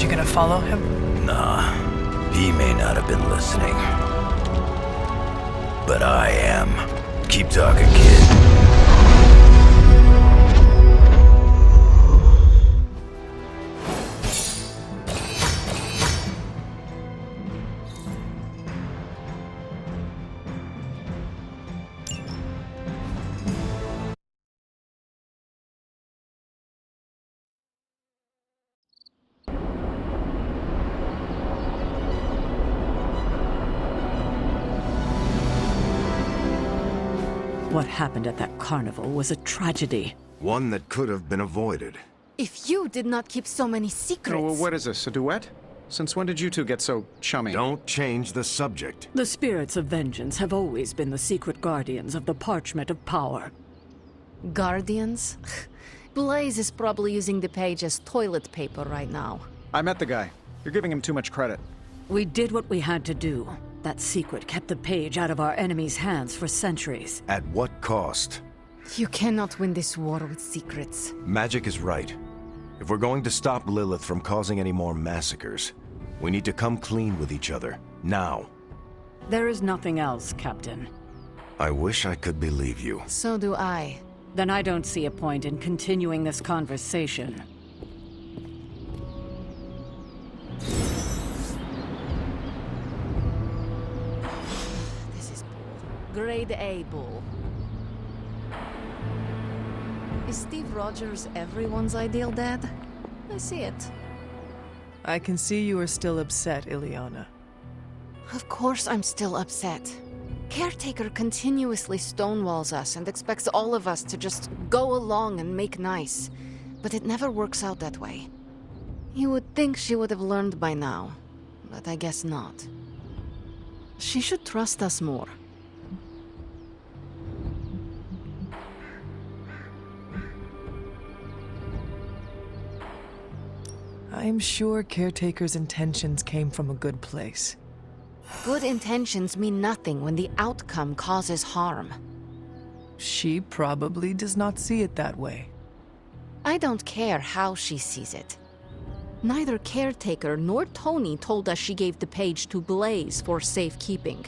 you gonna follow him? Nah, he may not have been listening. But I am. Keep talking, kid. What happened at that carnival was a tragedy. One that could have been avoided. If you did not keep so many secrets... Oh, what is this, a duet? Since when did you two get so chummy? Don't change the subject. The spirits of vengeance have always been the secret guardians of the Parchment of Power. Guardians? Blaze is probably using the page as toilet paper right now. I met the guy. You're giving him too much credit. We did what we had to do. That secret kept the page out of our enemies' hands for centuries. At what cost? You cannot win this war with secrets. Magic is right. If we're going to stop Lilith from causing any more massacres, we need to come clean with each other. Now. There is nothing else, Captain. I wish I could believe you. So do I. Then I don't see a point in continuing this conversation. This is bull. Grade A bull. Is Steve Rogers everyone's ideal dad? I see it. I can see you are still upset, Ileana. Of course I'm still upset. Caretaker continuously stonewalls us and expects all of us to just go along and make nice. But it never works out that way. You would think she would have learned by now, but I guess not. She should trust us more. I'm sure Caretaker's intentions came from a good place. Good intentions mean nothing when the outcome causes harm. She probably does not see it that way. I don't care how she sees it. Neither Caretaker nor Tony told us she gave the page to Blaze for safekeeping.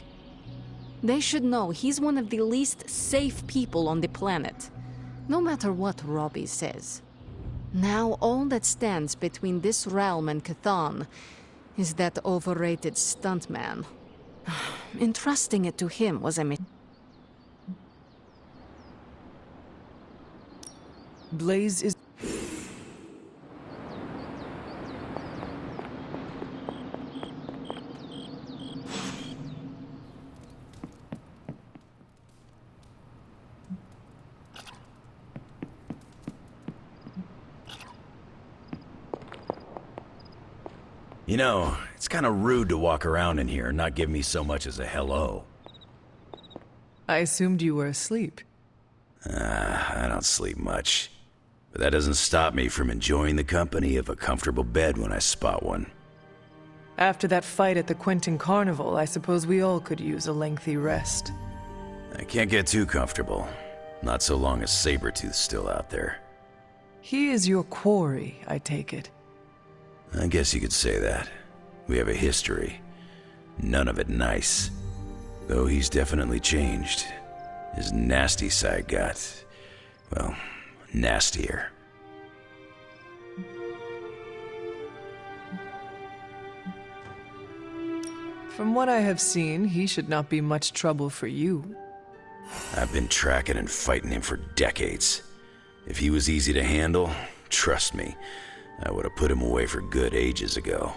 They should know he's one of the least safe people on the planet, no matter what Robbie says. Now all that stands between this realm and Chthon is that overrated stuntman. Entrusting it to him was a Blaze is... You know, it's kind of rude to walk around in here and not give me so much as a hello. I assumed you were asleep. I don't sleep much. But that doesn't stop me from enjoying the company of a comfortable bed when I spot one. After that fight at the Quentin Carnival, I suppose we all could use a lengthy rest. I can't get too comfortable. Not so long as Sabretooth's still out there. He is your quarry, I take it. I guess you could say that. We have a history. None of it nice. Though he's definitely changed. His nasty side got, well, nastier. From what I have seen, he should not be much trouble for you. I've been tracking and fighting him for decades. If he was easy to handle, trust me, I would have put him away for good ages ago.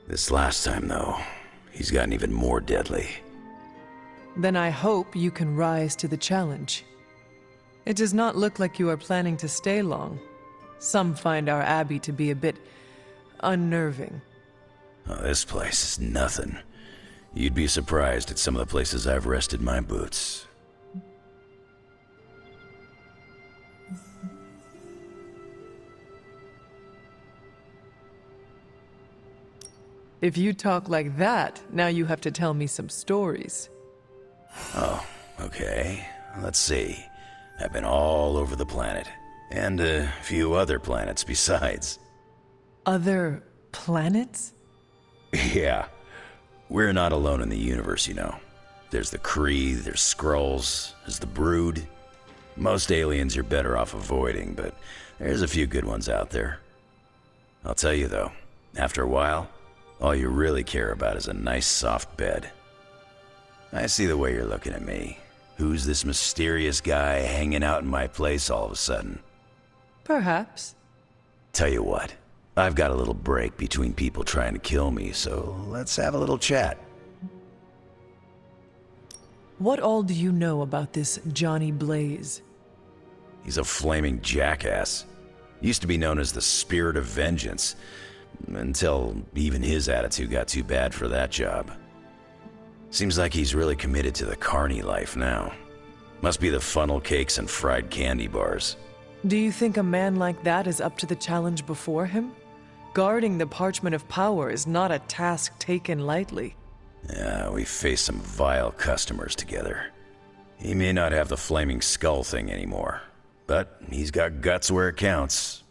This last time, though, he's gotten even more deadly. Then I hope you can rise to the challenge. It does not look like you are planning to stay long. Some find our abbey to be a bit unnerving. Oh, this place is nothing. You'd be surprised at some of the places I've rested my boots. If you talk like that, now you have to tell me some stories. Oh, okay. Let's see. I've been all over the planet. And a few other planets besides. Other planets? Yeah. We're not alone in the universe, you know. There's the Kree, there's Skrulls, there's the Brood. Most aliens you're better off avoiding, but there's a few good ones out there. I'll tell you though, after a while, all you really care about is a nice soft bed. I see the way you're looking at me. Who's this mysterious guy hanging out in my place all of a sudden? Perhaps. Tell you what, I've got a little break between people trying to kill me, so let's have a little chat. What all do you know about this Johnny Blaze? He's a flaming jackass. Used to be known as the Spirit of Vengeance, until even his attitude got too bad for that job. Seems like he's really committed to the carny life now. Must be the funnel cakes and fried candy bars. Do you think a man like that is up to the challenge before him? Guarding the Parchment of Power is not a task taken lightly. Yeah, we faced some vile customers together. He may not have the flaming skull thing anymore, but he's got guts where it counts.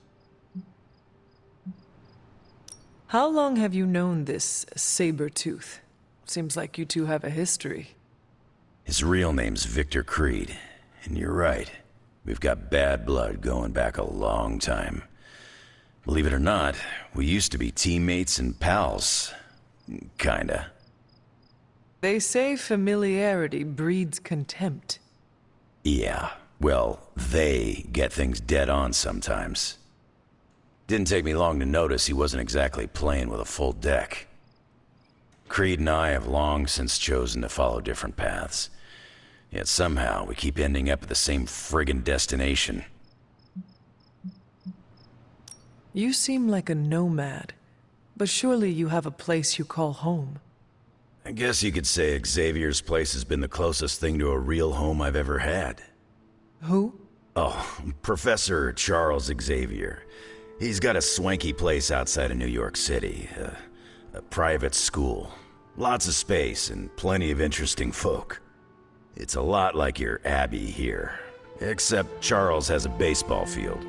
How long have you known this Sabretooth? Seems like you two have a history. His real name's Victor Creed, and you're right. We've got bad blood going back a long time. Believe it or not, we used to be teammates and pals. Kinda. They say familiarity breeds contempt. Yeah, well, they get things dead on sometimes. Didn't take me long to notice he wasn't exactly playing with a full deck. Creed and I have long since chosen to follow different paths. Yet somehow we keep ending up at the same friggin' destination. You seem like a nomad, but surely you have a place you call home. I guess you could say Xavier's place has been the closest thing to a real home I've ever had. Who? Oh, Professor Charles Xavier. He's got a swanky place outside of New York City. A private school. Lots of space and plenty of interesting folk. It's a lot like your Abbey here. Except Charles has a baseball field.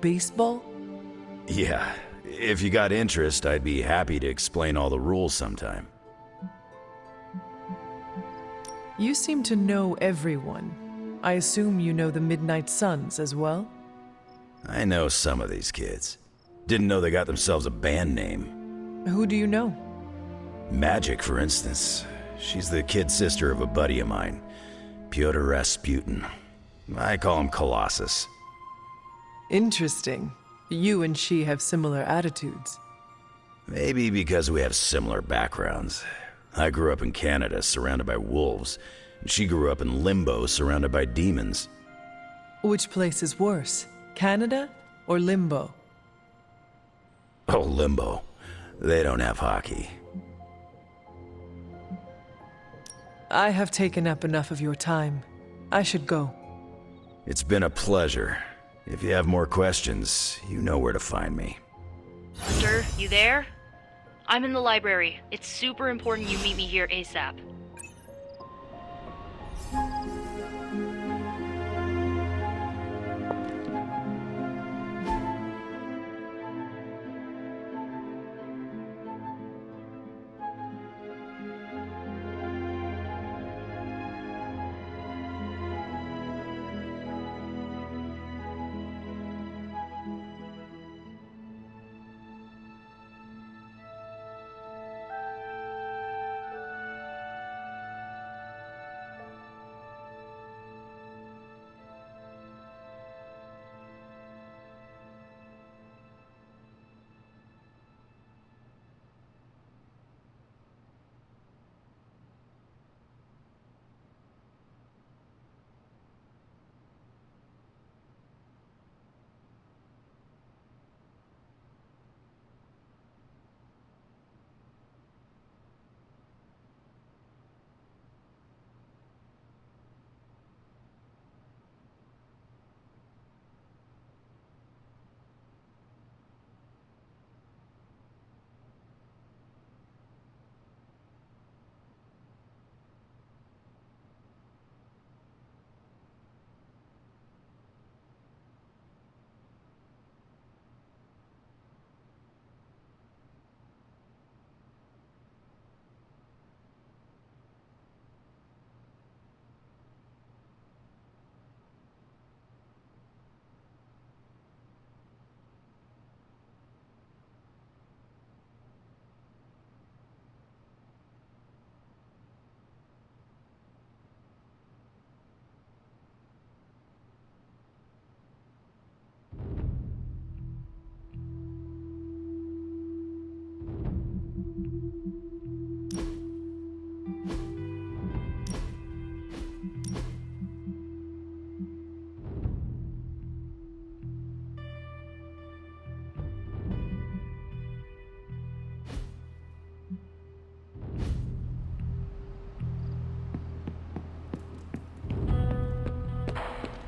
Baseball? Yeah, if you got interest, I'd be happy to explain all the rules sometime. You seem to know everyone. I assume you know the Midnight Suns as well? I know some of these kids. Didn't know they got themselves a band name. Who do you know? Magic, for instance. She's the kid sister of a buddy of mine, Pyotr Rasputin. I call him Colossus. Interesting. You and she have similar attitudes. Maybe because we have similar backgrounds. I grew up in Canada, surrounded by wolves. And she grew up in Limbo, surrounded by demons. Which place is worse, Canada or Limbo? Oh, Limbo. They don't have hockey. I have taken up enough of your time. I should go. It's been a pleasure. If you have more questions, you know where to find me. Hunter, you there? I'm in the library. It's super important you meet me here ASAP.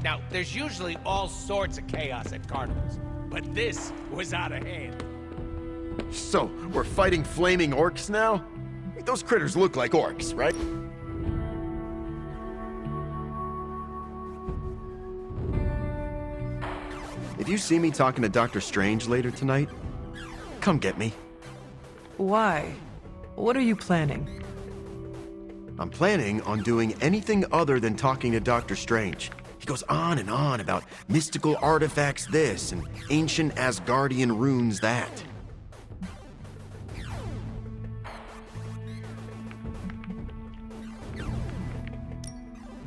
Now, there's usually all sorts of chaos at carnivals, but this was out of hand. So, we're fighting flaming orcs now? Those critters look like orcs, right? If you see me talking to Dr. Strange later tonight, come get me. Why? What are you planning? I'm planning on doing anything other than talking to Dr. Strange. He goes on and on about mystical artifacts this and ancient Asgardian runes that.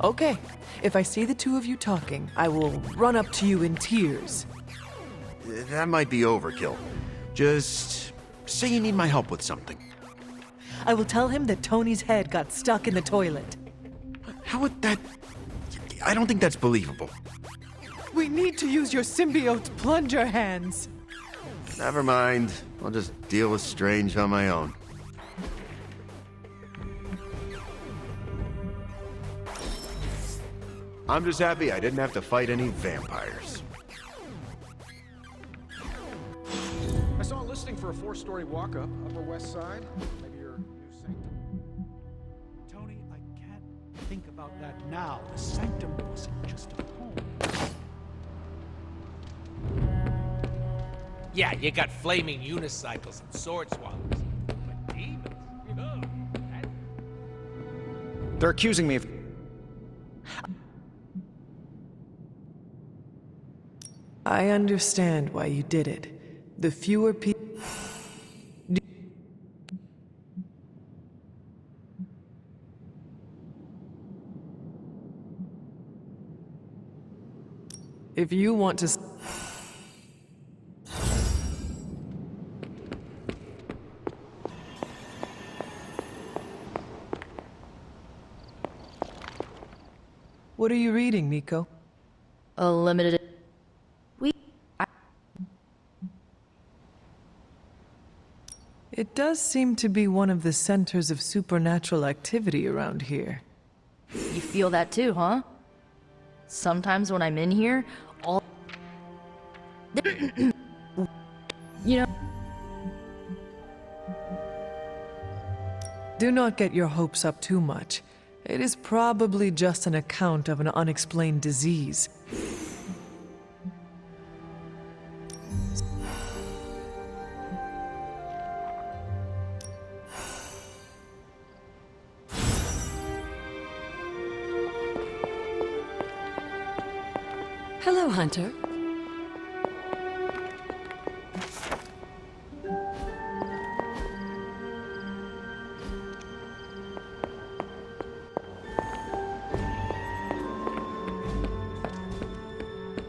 Okay, if I see the two of you talking, I will run up to you in tears. That might be overkill. Just say you need my help with something. I will tell him that Tony's head got stuck in the toilet. How would that... I don't think that's believable. We need to use your symbiote plunger hands. Never mind. I'll just deal with Strange on my own. I'm just happy I didn't have to fight any vampires. I saw a listing for a 4-story walk-up, Upper West Side. Maybe your new sanctum. Tony, I can't think about that now. The sanctum wasn't just a home. Yeah, you got flaming unicycles and sword swallowers. But demons? Oh, They're accusing me of... I understand why you did it. The fewer people... If you want to... What are you reading, Nico? A limited... It does seem to be one of the centers of supernatural activity around here. You feel that too, huh? Sometimes when I'm in here, all... you know... Do not get your hopes up too much. It is probably just an account of an unexplained disease. Hello, Hunter.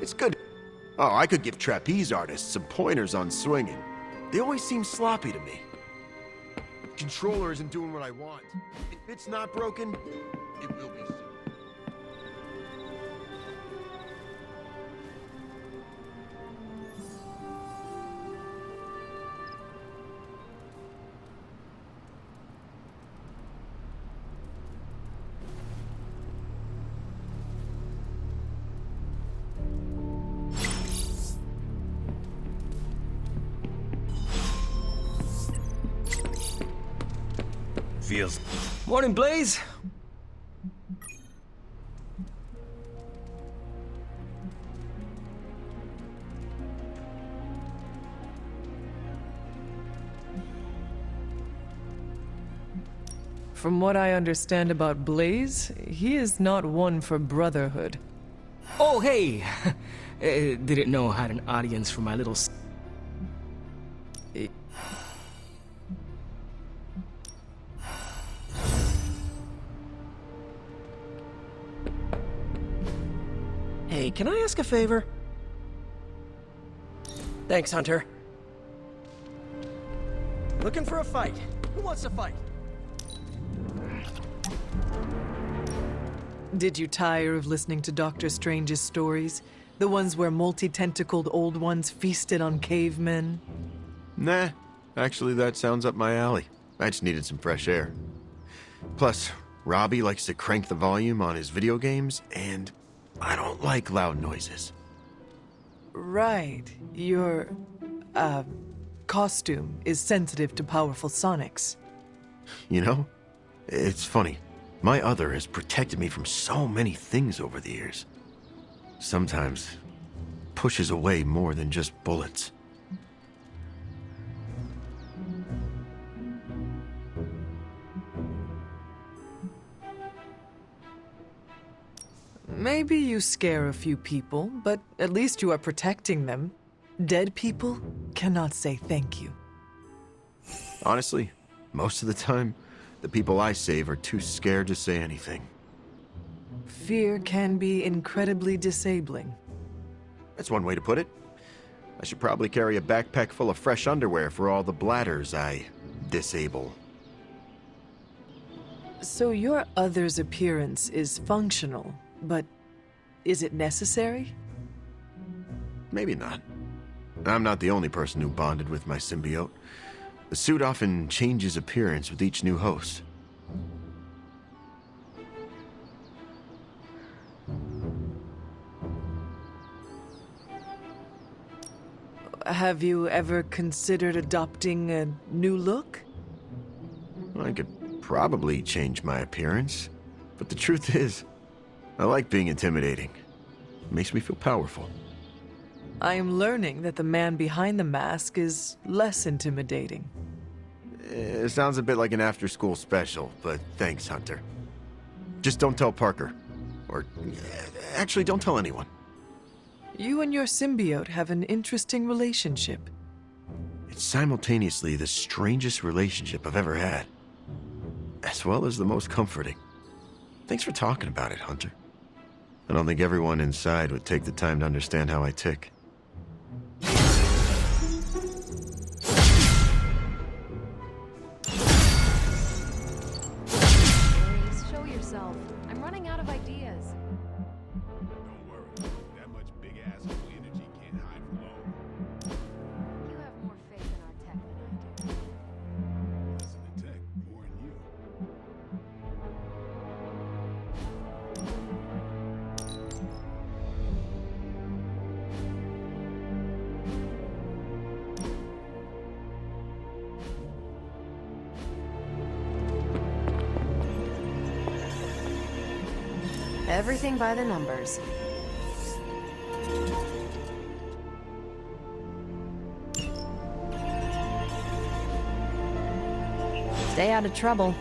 It's good. Oh, I could give trapeze artists some pointers on swinging. They always seem sloppy to me. Controller isn't doing what I want. If it's not broken, it will be soon. Feels... Morning, Blaze. From what I understand about Blaze, he is not one for brotherhood. Oh, hey. Didn't know I had an audience for my little... Hey, can I ask a favor? Thanks, Hunter. Looking for a fight. Who wants to fight? Did you tire of listening to Doctor Strange's stories? The ones where multi-tentacled old ones feasted on cavemen? Nah, actually that sounds up my alley. I just needed some fresh air. Plus, Robbie likes to crank the volume on his video games, and I don't like loud noises. Right. Your, costume is sensitive to powerful sonics. You know, it's funny. My other has protected me from so many things over the years. Sometimes pushes away more than just bullets. Maybe you scare a few people, but at least you are protecting them. Dead people cannot say thank you. Honestly, most of the time, the people I save are too scared to say anything. Fear can be incredibly disabling. That's one way to put it. I should probably carry a backpack full of fresh underwear for all the bladders I disable. So your other's appearance is functional, but is it necessary? Maybe not. I'm not the only person who bonded with my symbiote. The suit often changes appearance with each new host. Have you ever considered adopting a new look? I could probably change my appearance, but the truth is, I like being intimidating. It makes me feel powerful. I am learning that the man behind the mask is less intimidating. It sounds a bit like an after-school special, but thanks, Hunter. Just don't tell Parker. Or, actually, don't tell anyone. You and your symbiote have an interesting relationship. It's simultaneously the strangest relationship I've ever had, as well as the most comforting. Thanks for talking about it, Hunter. I don't think everyone inside would take the time to understand how I tick. Show yourself. I'm running out of ideas. Don't worry. That much big-ass energy can't hide from long. You have more faith in our tech than I do. Less in the tech, more in you. Everything by the numbers. Stay out of trouble.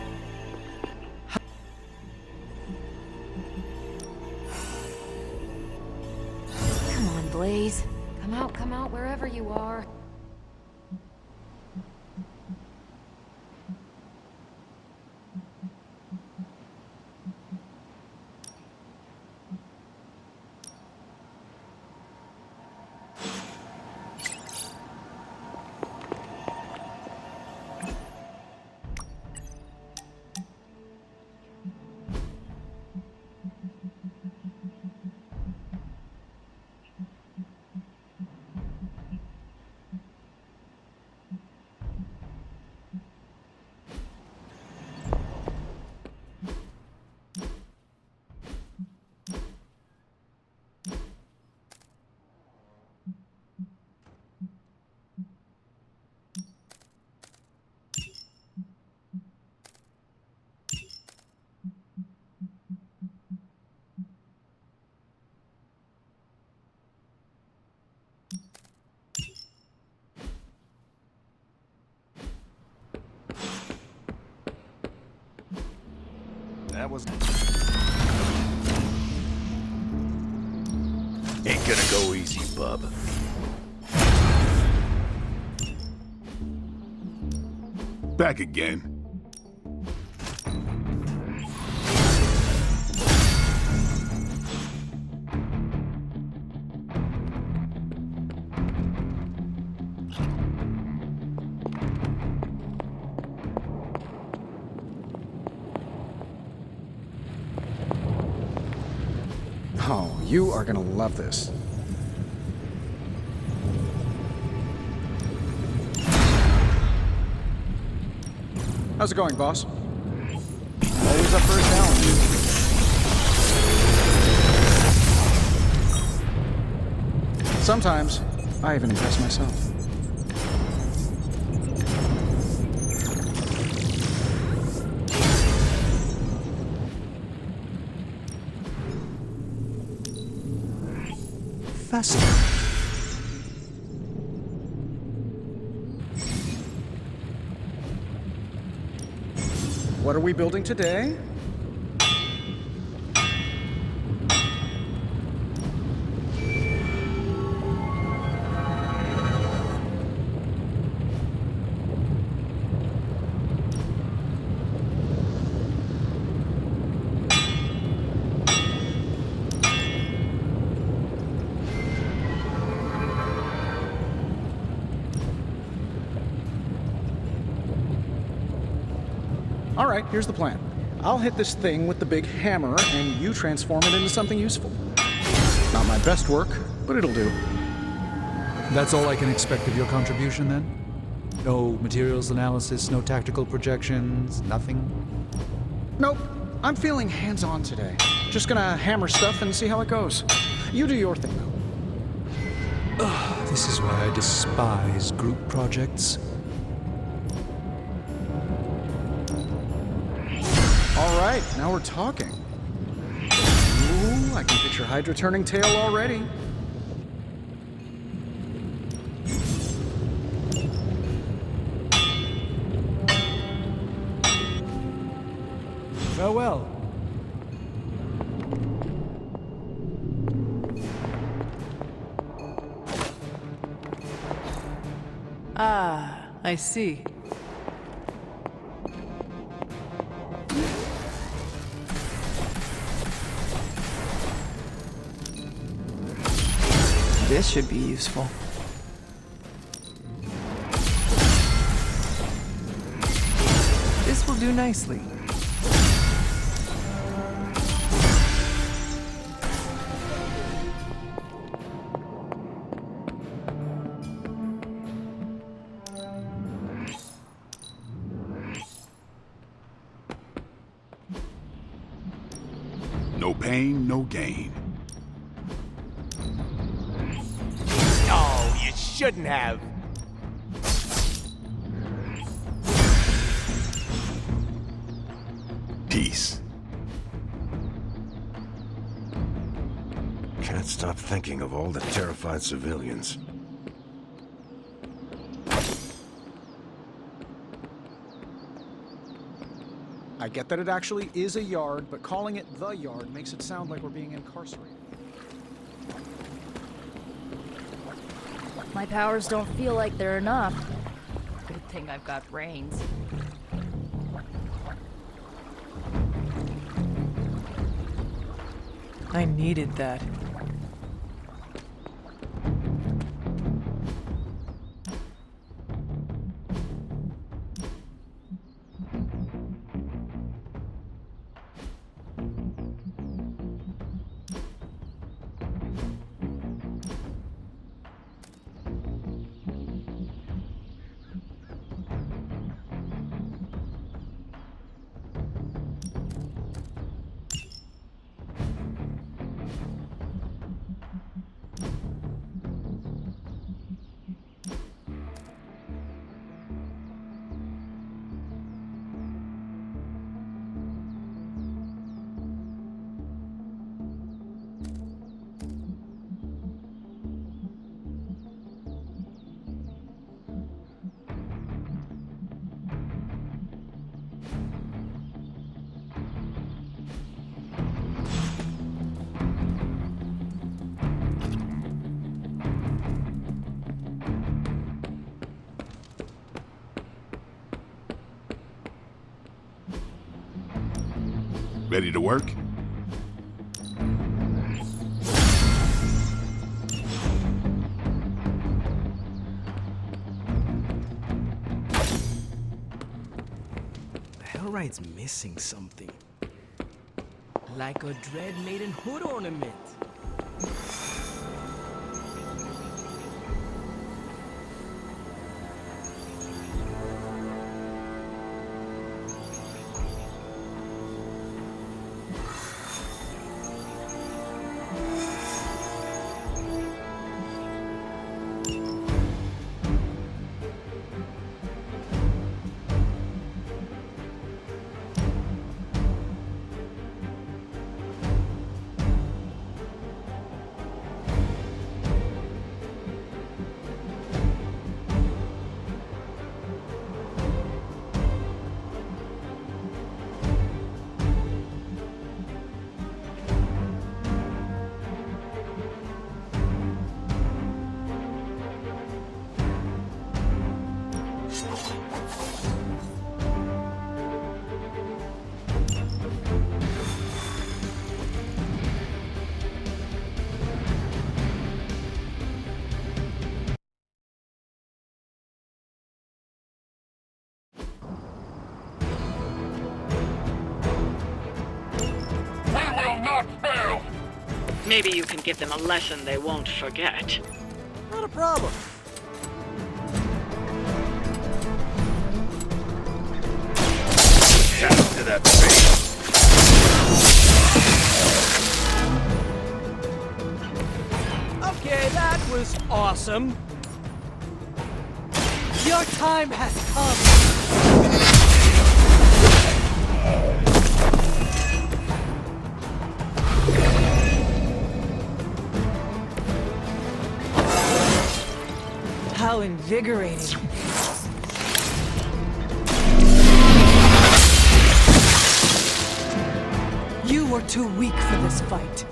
Come on, Blaze. Come out wherever you are. That was... Ain't gonna go easy, bub. Back again. Oh, you are gonna love this. How's it going, boss? Always up for a challenge. Sometimes, I even impress myself. Fascinating. What are we building today? All right, here's the plan. I'll hit this thing with the big hammer, and you transform it into something useful. Not my best work, but it'll do. That's all I can expect of your contribution, then? No materials analysis, no tactical projections, nothing? Nope, I'm feeling hands-on today. Just gonna hammer stuff and see how it goes. You do your thing, though. Ugh, this is why I despise group projects. All right, now we're talking. Ooh, I can picture Hydra turning tail already. Farewell. Ah, I see. This should be useful. This will do nicely. No pain, no gain. Oh, you shouldn't have. Peace. Can't stop thinking of all the terrified civilians. I get that it actually is a yard, but calling it the yard makes it sound like we're being incarcerated. My powers don't feel like they're enough. Good thing I've got brains. I needed that. Ready to work? The Hellrite's missing something. Like a Dread Maiden hood ornament. Maybe you can give them a lesson they won't forget. Not a problem. To that face. Okay, that was awesome. Your time has come. How invigorating. You were too weak for this fight.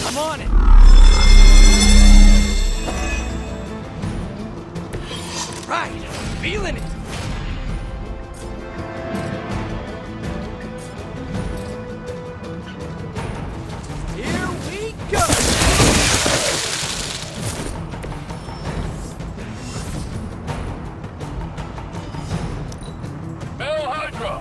I'm on it. Right, I'm feeling it. Here we go. Bell Hydra!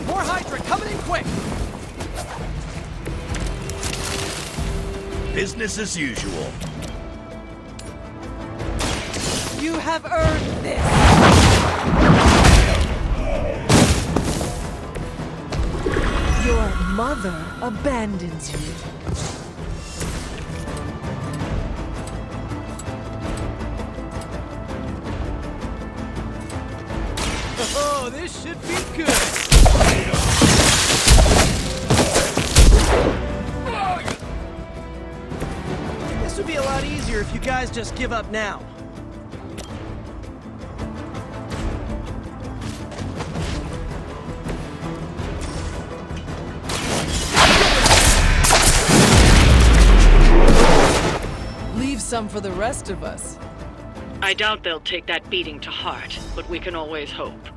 More Hydra coming in quick. Business as usual. You have earned this. Your mother abandons you. Oh, this should be good. This would be a lot easier if you guys just give up now. Leave some for the rest of us. I doubt they'll take that beating to heart, but we can always hope.